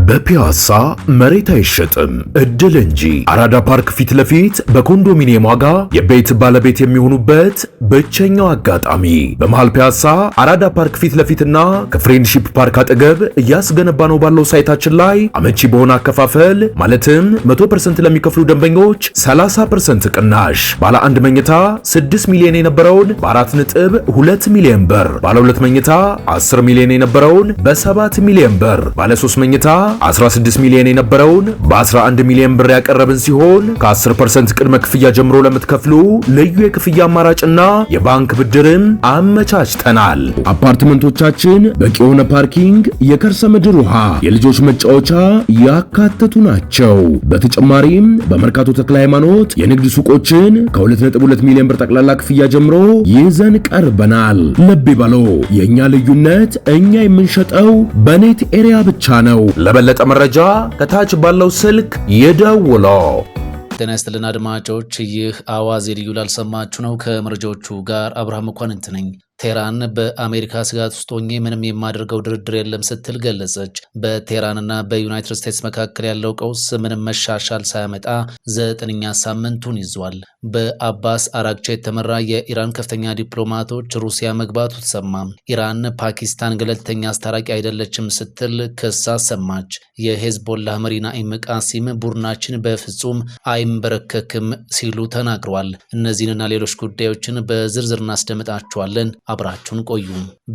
በፒያሳ መሬት አይሸጥም እድል እንጂ አራዳ ፓርክ ፊት ለፊት በኮንዶሚኒየም ዋጋ የቤት ባለቤት የሚሆኑበት ብቸኛው አጋጣሚ በመሃል ፒያሳ አራዳ ፓርክ ፊት ለፊትና ከፍሬንድሺፕ ፓርክ አጠገብ እያስገነባ ነው ባለው ሳይታችን ላይ አመቺ በሆነ አከፋፈል ማለትም 100% ለሚከፍሉ ደንበኞች 30% ቅናሽ ባለ አንድ መኝታ 6 ሚሊዮን የነበረውን በ4.2 ሚሊዮን ብር፣ ባለ 2 መኝታ 10 ሚሊዮን የነበረውን በ7 ሚሊዮን ብር፣ ባለ 3 መኝታ 16 ሚሊዮን የነበረውን በ11 ሚሊዮን ብር ያቀረብን ሲሆን ከ10% ቅድመ ክፍያ ጀምሮ ለምትከፍሉ ልዩ የክፍያ አማራጭና የባንክ ብድርም አመቻችተናል። አፓርትመንቶቻችን በቂ የሆነ ፓርኪንግ፣ የከርሰ ምድር ውሃ፣ የልጆች መጫወቻ ያካተቱ ናቸው። በተጨማሪም በመርካቶ ተክለ ሃይማኖት የንግድ ሱቆችን ከ2.2 ሚሊዮን ብር ጠቅላላ ክፍያ ጀምሮ ይዘን ቀርበናል። ልብ ይበሉ፣ የኛ ልዩነት እኛ የምንሸጠው በኔት ኤሪያ ብቻ ነው። ለበለጠ መረጃ ከታች ባለው ስልክ ይደውሉ። ጤና ይስጥልን አድማጮች፣ ይህ አዋዜ ልዩ ላልሰማችሁ ነው። ከመረጃዎቹ ጋር አብርሃም መኳንንት ነኝ። ቴህራን በአሜሪካ ስጋት ውስጥ ሆኜ ምንም የማደርገው ድርድር የለም ስትል ገለጸች። በቴህራንና በዩናይትድ ስቴትስ መካከል ያለው ቀውስ ምንም መሻሻል ሳያመጣ 9ኛ ሳምንቱን ይዟል። በአባስ አራግቺ የተመራ የኢራን ከፍተኛ ዲፕሎማቶች ሩሲያ መግባቱ ተሰማ። ኢራን ፓኪስታን ገለልተኛ አስታራቂ አይደለችም ስትል ክስ አሰማች። የሄዝቦላህ መሪ ናኢም ቃሲም ቡድናችን በፍጹም አይንበረከክም ሲሉ ተናግረዋል። እነዚህንና ሌሎች ጉዳዮችን በዝርዝር እናስደምጣችኋለን። አብራችሁን ቆዩ።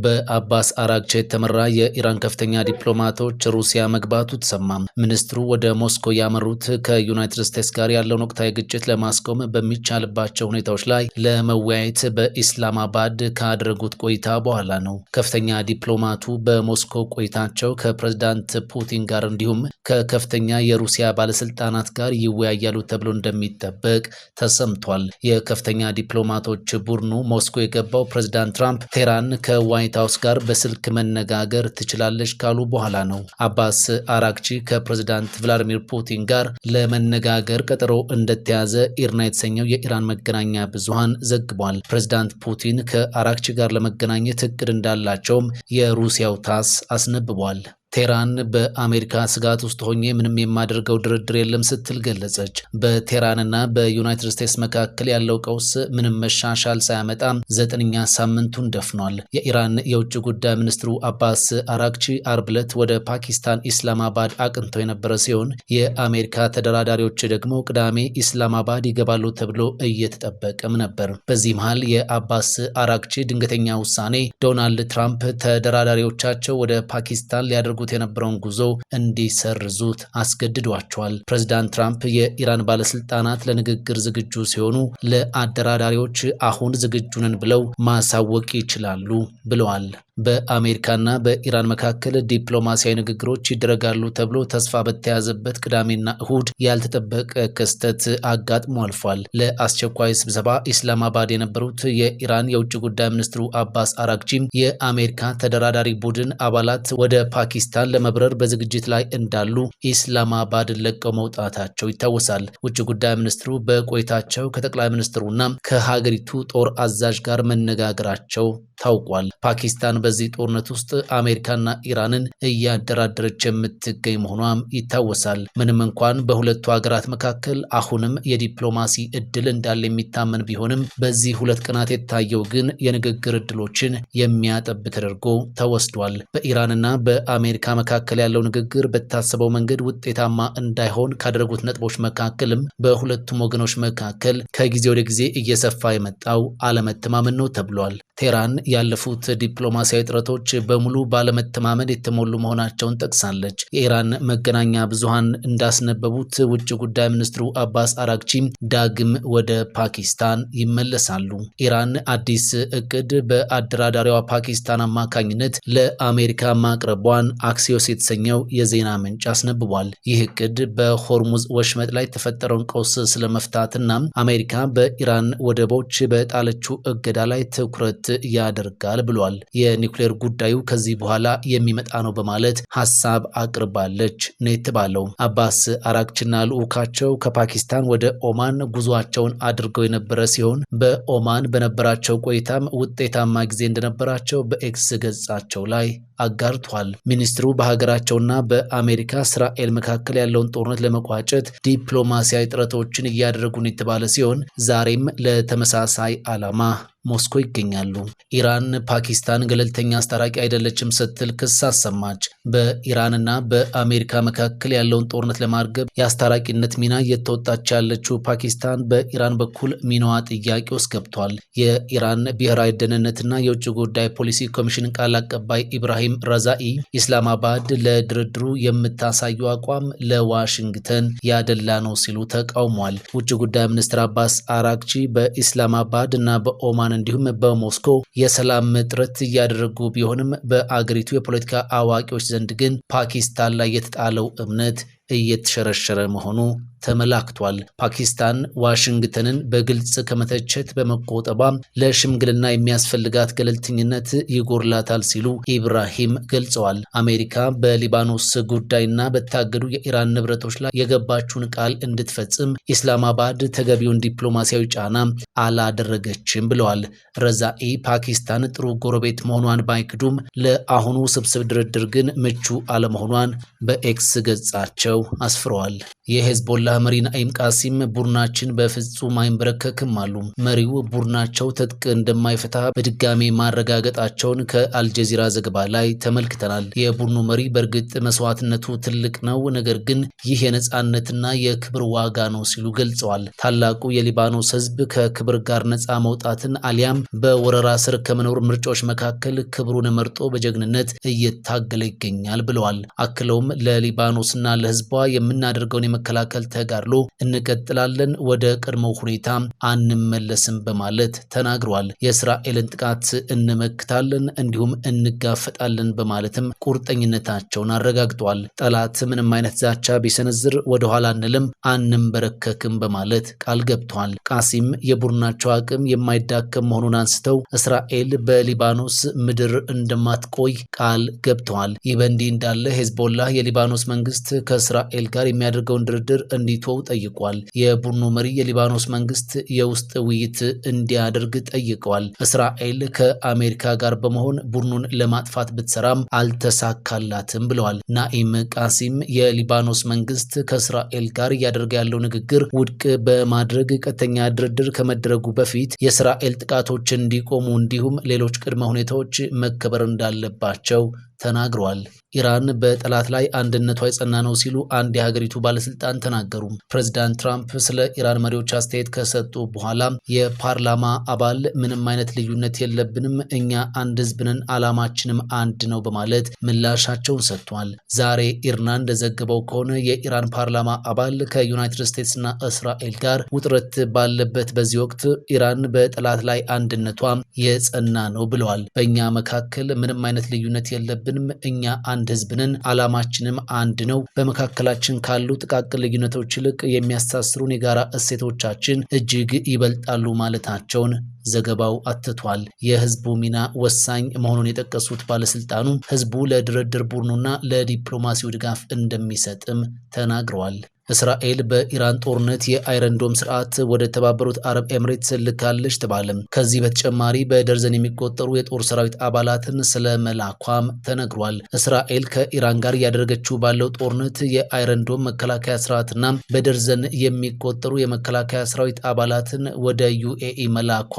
በአባስ አራግቺ የተመራ የኢራን ከፍተኛ ዲፕሎማቶች ሩሲያ መግባቱ ተሰማ። ሚኒስትሩ ወደ ሞስኮ ያመሩት ከዩናይትድ ስቴትስ ጋር ያለውን ወቅታዊ ግጭት ለማስቆም በሚቻልባቸው ሁኔታዎች ላይ ለመወያየት በኢስላማባድ ካደረጉት ቆይታ በኋላ ነው። ከፍተኛ ዲፕሎማቱ በሞስኮ ቆይታቸው ከፕሬዝዳንት ፑቲን ጋር እንዲሁም ከከፍተኛ የሩሲያ ባለስልጣናት ጋር ይወያያሉ ተብሎ እንደሚጠበቅ ተሰምቷል። የከፍተኛ ዲፕሎማቶች ቡድኑ ሞስኮ የገባው ፕሬዝዳንት ትራምፕ ቴህራን ከዋይት ሃውስ ጋር በስልክ መነጋገር ትችላለች ካሉ በኋላ ነው። አባስ አራግቺ ከፕሬዝዳንት ቭላዲሚር ፑቲን ጋር ለመነጋገር ቀጠሮ እንደተያዘ ኢርና የተሰኘው የኢራን መገናኛ ብዙሃን ዘግቧል። ፕሬዝዳንት ፑቲን ከአራግቺ ጋር ለመገናኘት እቅድ እንዳላቸውም የሩሲያው ታስ አስነብቧል። ቴህራን በአሜሪካ ስጋት ውስጥ ሆኜ ምንም የማደርገው ድርድር የለም ስትል ገለጸች። በቴህራንና በዩናይትድ ስቴትስ መካከል ያለው ቀውስ ምንም መሻሻል ሳያመጣ 9ኛ ሳምንቱን ደፍኗል። የኢራን የውጭ ጉዳይ ሚኒስትሩ አባስ አራግቺ አርብ ዕለት ወደ ፓኪስታን ኢስላማባድ አቅንተው የነበረ ሲሆን የአሜሪካ ተደራዳሪዎች ደግሞ ቅዳሜ ኢስላማባድ ይገባሉ ተብሎ እየተጠበቀም ነበር። በዚህ መሃል የአባስ አራግቺ ድንገተኛ ውሳኔ ዶናልድ ትራምፕ ተደራዳሪዎቻቸው ወደ ፓኪስታን ሊያደርጉ የነበረውን ጉዞ እንዲሰርዙት አስገድዷቸዋል። ፕሬዝዳንት ትራምፕ የኢራን ባለስልጣናት ለንግግር ዝግጁ ሲሆኑ ለአደራዳሪዎች አሁን ዝግጁ ነን ብለው ማሳወቅ ይችላሉ ብለዋል። በአሜሪካና በኢራን መካከል ዲፕሎማሲያዊ ንግግሮች ይደረጋሉ ተብሎ ተስፋ በተያዘበት ቅዳሜና እሁድ ያልተጠበቀ ክስተት አጋጥሞ አልፏል። ለአስቸኳይ ስብሰባ ኢስላማባድ የነበሩት የኢራን የውጭ ጉዳይ ሚኒስትሩ አባስ አራግቺም የአሜሪካ ተደራዳሪ ቡድን አባላት ወደ ፓኪስታን ለመብረር በዝግጅት ላይ እንዳሉ ኢስላማባድን ለቀው መውጣታቸው ይታወሳል። ውጭ ጉዳይ ሚኒስትሩ በቆይታቸው ከጠቅላይ ሚኒስትሩና ከሀገሪቱ ጦር አዛዥ ጋር መነጋገራቸው ታውቋል። ፓኪስታን በዚህ ጦርነት ውስጥ አሜሪካና ኢራንን እያደራደረች የምትገኝ መሆኗም ይታወሳል። ምንም እንኳን በሁለቱ ሀገራት መካከል አሁንም የዲፕሎማሲ እድል እንዳለ የሚታመን ቢሆንም በዚህ 2 ቀናት የታየው ግን የንግግር እድሎችን የሚያጠብ ተደርጎ ተወስዷል። በኢራንና በአሜሪካ መካከል ያለው ንግግር በታሰበው መንገድ ውጤታማ እንዳይሆን ካደረጉት ነጥቦች መካከልም በሁለቱም ወገኖች መካከል ከጊዜ ወደ ጊዜ እየሰፋ የመጣው አለመተማመን ነው ተብሏል። ቴህራን ያለፉት ዲፕሎማሲያዊ ጥረቶች በሙሉ ባለመተማመን የተሞሉ መሆናቸውን ጠቅሳለች። የኢራን መገናኛ ብዙሃን እንዳስነበቡት ውጭ ጉዳይ ሚኒስትሩ አባስ አራግቺ ዳግም ወደ ፓኪስታን ይመለሳሉ። ኢራን አዲስ እቅድ በአደራዳሪዋ ፓኪስታን አማካኝነት ለአሜሪካ ማቅረቧን አክሲዮስ የተሰኘው የዜና ምንጭ አስነብቧል። ይህ እቅድ በሆርሙዝ ወሽመጥ ላይ የተፈጠረውን ቀውስ ስለመፍታትና አሜሪካ በኢራን ወደቦች በጣለችው እገዳ ላይ ትኩረት እንዲከፍት ያደርጋል ብሏል። የኒውክሌር ጉዳዩ ከዚህ በኋላ የሚመጣ ነው በማለት ሐሳብ አቅርባለች ነው የተባለው። አባስ አራግቺና ልዑካቸው ከፓኪስታን ወደ ኦማን ጉዟቸውን አድርገው የነበረ ሲሆን በኦማን በነበራቸው ቆይታም ውጤታማ ጊዜ እንደነበራቸው በኤክስ ገጻቸው ላይ አጋርቷል። ሚኒስትሩ በሀገራቸውና በአሜሪካ እስራኤል መካከል ያለውን ጦርነት ለመቋጨት ዲፕሎማሲያዊ ጥረቶችን እያደረጉ ነው የተባለ ሲሆን ዛሬም ለተመሳሳይ ዓላማ ሞስኮ ይገኛሉ። ኢራን ፓኪስታን ገለልተኛ አስታራቂ አይደለችም ስትል ክስ አሰማች። በኢራንና በአሜሪካ መካከል ያለውን ጦርነት ለማርገብ የአስታራቂነት ሚና እየተወጣች ያለችው ፓኪስታን በኢራን በኩል ሚናዋ ጥያቄ ውስጥ ገብቷል። የኢራን ብሔራዊ ደህንነትና የውጭ ጉዳይ ፖሊሲ ኮሚሽን ቃል አቀባይ ኢብራሂም ራዛኢ ኢስላማባድ ለድርድሩ የምታሳየው አቋም ለዋሽንግተን ያደላ ነው ሲሉ ተቃውሟል። ውጭ ጉዳይ ሚኒስትር አባስ አራግቺ በኢስላማባድ እና በኦማን እንዲሁም በሞስኮ የሰላም ጥረት እያደረጉ ቢሆንም በአገሪቱ የፖለቲካ አዋቂዎች ዘንድ ግን ፓኪስታን ላይ የተጣለው እምነት እየተሸረሸረ መሆኑ ተመላክቷል። ፓኪስታን ዋሽንግተንን በግልጽ ከመተቸት በመቆጠቧ ለሽምግልና የሚያስፈልጋት ገለልተኝነት ይጎርላታል ሲሉ ኢብራሂም ገልጸዋል። አሜሪካ በሊባኖስ ጉዳይና በታገዱ የኢራን ንብረቶች ላይ የገባችውን ቃል እንድትፈጽም ኢስላማባድ ተገቢውን ዲፕሎማሲያዊ ጫና አላደረገችም ብለዋል። ረዛኢ ፓኪስታን ጥሩ ጎረቤት መሆኗን ባይክዱም ለአሁኑ ስብስብ ድርድር ግን ምቹ አለመሆኗን በኤክስ ገጻቸው አስፍረዋል። የሄዝቦላ መሪ ናኢም ቃሲም ቡድናችን በፍጹም አይንበረከክም አሉ። መሪው ቡድናቸው ትጥቅ እንደማይፈታ በድጋሚ ማረጋገጣቸውን ከአልጀዚራ ዘገባ ላይ ተመልክተናል። የቡድኑ መሪ በእርግጥ መስዋዕትነቱ ትልቅ ነው፣ ነገር ግን ይህ የነጻነትና የክብር ዋጋ ነው ሲሉ ገልጸዋል። ታላቁ የሊባኖስ ሕዝብ ከክብር ጋር ነጻ መውጣትን አሊያም በወረራ ስር ከመኖር ምርጫዎች መካከል ክብሩን መርጦ በጀግንነት እየታገለ ይገኛል ብለዋል። አክለውም ለሊባኖስና ለሕዝቧ የምናደርገውን የመከላከል ተጋድሎ እንቀጥላለን፣ ወደ ቀድሞው ሁኔታ አንመለስም በማለት ተናግረዋል። የእስራኤልን ጥቃት እንመክታለን እንዲሁም እንጋፈጣለን በማለትም ቁርጠኝነታቸውን አረጋግጠዋል። ጠላት ምንም አይነት ዛቻ ቢሰነዝር ወደ ኋላ አንልም፣ አንንበረከክም በማለት ቃል ገብተዋል። ቃሲም የቡድናቸው አቅም የማይዳከም መሆኑን አንስተው እስራኤል በሊባኖስ ምድር እንደማትቆይ ቃል ገብተዋል። ይህ በእንዲህ እንዳለ ሄዝቦላ የሊባኖስ መንግስት ከእስራኤል ጋር የሚያደርገውን ድርድር እንዲተው ጠይቋል። የቡድኑ መሪ የሊባኖስ መንግስት የውስጥ ውይይት እንዲያደርግ ጠይቀዋል። እስራኤል ከአሜሪካ ጋር በመሆን ቡድኑን ለማጥፋት ብትሰራም አልተሳካላትም ብለዋል። ናኢም ቃሲም የሊባኖስ መንግስት ከእስራኤል ጋር እያደረገ ያለው ንግግር ውድቅ በማድረግ ቀጥተኛ ድርድር ከመደረጉ በፊት የእስራኤል ጥቃቶች እንዲቆሙ እንዲሁም ሌሎች ቅድመ ሁኔታዎች መከበር እንዳለባቸው ተናግረዋል። ኢራን በጠላት ላይ አንድነቷ የጸና ነው ሲሉ አንድ የሀገሪቱ ባለስልጣን ተናገሩ። ፕሬዚዳንት ትራምፕ ስለ ኢራን መሪዎች አስተያየት ከሰጡ በኋላ የፓርላማ አባል ምንም አይነት ልዩነት የለብንም፣ እኛ አንድ ህዝብ ነን፣ ዓላማችንም አንድ ነው በማለት ምላሻቸውን ሰጥቷል። ዛሬ ኢርና እንደዘገበው ከሆነ የኢራን ፓርላማ አባል ከዩናይትድ ስቴትስና እስራኤል ጋር ውጥረት ባለበት በዚህ ወቅት ኢራን በጠላት ላይ አንድነቷ የጸና ነው ብለዋል። በእኛ መካከል ምንም አይነት ልዩነት የለብንም፣ እኛ አንድ ህዝብ ነን፣ ዓላማችንም አንድ ነው። በመካከላችን ካሉ ጥቃቅን ልዩነቶች ይልቅ የሚያስተሳስሩን የጋራ እሴቶቻችን እጅግ ይበልጣሉ ማለታቸውን ዘገባው አትቷል። የህዝቡ ሚና ወሳኝ መሆኑን የጠቀሱት ባለስልጣኑ ህዝቡ ለድርድር ቡድኑና ለዲፕሎማሲው ድጋፍ እንደሚሰጥም ተናግረዋል። እስራኤል በኢራን ጦርነት የአይረን ዶም ስርዓት ወደ ተባበሩት አረብ ኤምሬትስ ልካለች ተባለም። ከዚህ በተጨማሪ በደርዘን የሚቆጠሩ የጦር ሰራዊት አባላትን ስለ መላኳም ተነግሯል። እስራኤል ከኢራን ጋር እያደረገችው ባለው ጦርነት የአይረን ዶም መከላከያ ስርዓትና በደርዘን የሚቆጠሩ የመከላከያ ሰራዊት አባላትን ወደ ዩኤኢ መላኳ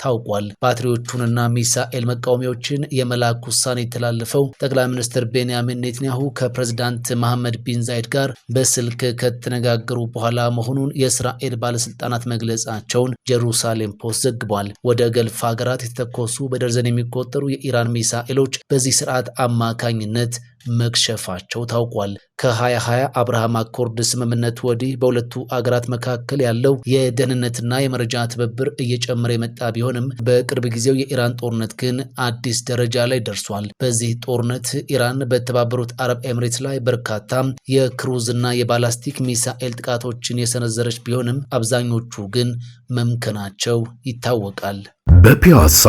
ታውቋል። ባትሪዎቹንና ሚሳኤል መቃወሚያዎችን የመላክ ውሳኔ የተላለፈው ጠቅላይ ሚኒስትር ቤንያሚን ኔትንያሁ ከፕሬዝዳንት መሐመድ ቢን ዛይድ ጋር በስልክ ከተነጋገሩ በኋላ መሆኑን የእስራኤል ባለስልጣናት መግለጻቸውን ጀሩሳሌም ፖስት ዘግቧል። ወደ ገልፍ ሀገራት የተተኮሱ በደርዘን የሚቆጠሩ የኢራን ሚሳኤሎች በዚህ ስርዓት አማካኝነት መክሸፋቸው ታውቋል። ከ2020 አብርሃም አኮርድ ስምምነት ወዲህ በሁለቱ አገራት መካከል ያለው የደህንነትና የመረጃ ትብብር እየጨመረ የመጣ ቢሆንም በቅርብ ጊዜው የኢራን ጦርነት ግን አዲስ ደረጃ ላይ ደርሷል። በዚህ ጦርነት ኢራን በተባበሩት አረብ ኤምሬትስ ላይ በርካታ የክሩዝና የባላስቲክ ሚሳኤል ጥቃቶችን የሰነዘረች ቢሆንም አብዛኞቹ ግን መምከናቸው ይታወቃል። በፒያሳ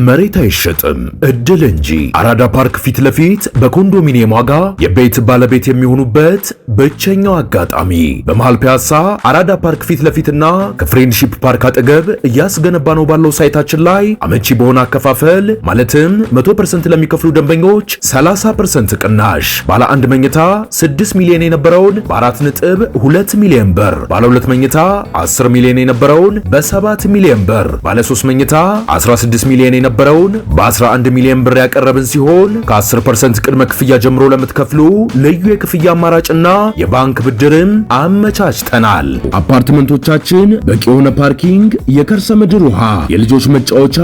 መሬት አይሸጥም እድል እንጂ አራዳ ፓርክ ፊት ለፊት በኮንዶሚኒየም ዋጋ የቤት ባለቤት የሚሆኑበት ብቸኛው አጋጣሚ በመሃል ፒያሳ አራዳ ፓርክ ፊት ለፊትና ከፍሬንድሺፕ ፓርክ አጠገብ እያስገነባ ነው ባለው ሳይታችን ላይ አመቺ በሆነ አከፋፈል ማለትም 100% ለሚከፍሉ ደንበኞች 30% ቅናሽ ባለ አንድ መኝታ 6 ሚሊዮን የነበረውን በ4.2 ሚሊዮን ብር፣ ባለ ሁለት መኝታ 10 ሚሊዮን የነበረውን በ7 ሚሊዮን ብር፣ ባለ 3 መኝታ 16 ሚሊዮን የነበረውን በ11 ሚሊዮን ብር ያቀረብን ሲሆን ከ10% ቅድመ ክፍያ ጀምሮ ለምትከፍሉ ልዩ የክፍያ አማራጭና የባንክ ብድርም አመቻችተናል። አፓርትመንቶቻችን በቂ የሆነ ፓርኪንግ፣ የከርሰ ምድር ውሃ፣ የልጆች መጫወቻ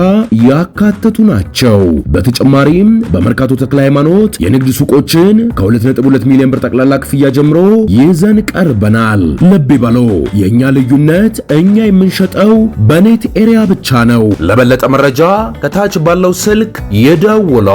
ያካተቱ ናቸው። በተጨማሪም በመርካቶ ተክለ ሃይማኖት የንግድ ሱቆችን ከ2.2 ሚሊዮን ብር ጠቅላላ ክፍያ ጀምሮ ይዘን ቀርበናል። ልብ ይበሉ፣ የኛ ልዩነት እኛ የምንሸጠው በኔት ኤሪያ ብቻ ነው። ለበለጠ መረጃ ከታች ባለው ስልክ ይደውሉ።